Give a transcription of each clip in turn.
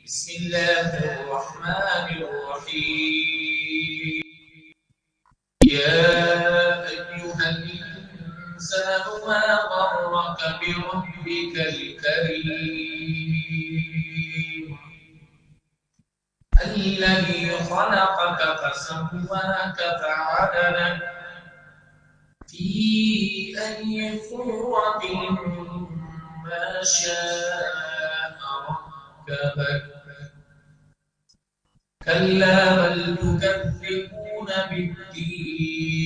بسم الله الرحمن الرحيم. يا أيها الإنسان ما غرك بربك الكريم الذي خلقك فسواك فعدلك في أي صورة ما شاء ركبك. كلا بل تكذبون بالدين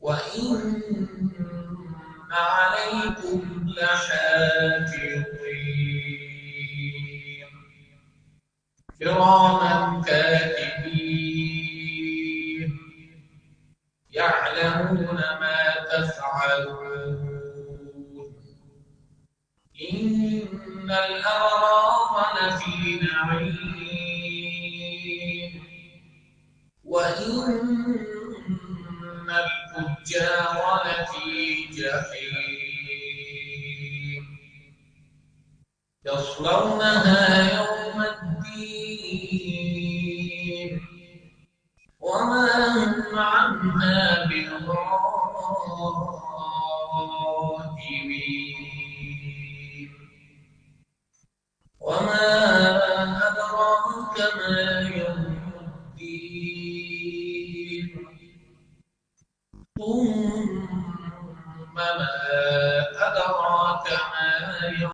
وإن عليكم لحافظين كراما كاتبين يعلمون ما تفعلون. إن الأبرار لفي نعيم وإن الفجار لفي جحيم يصلونها يوم الدين وما هم عنها بغائبين. وما أدراك ما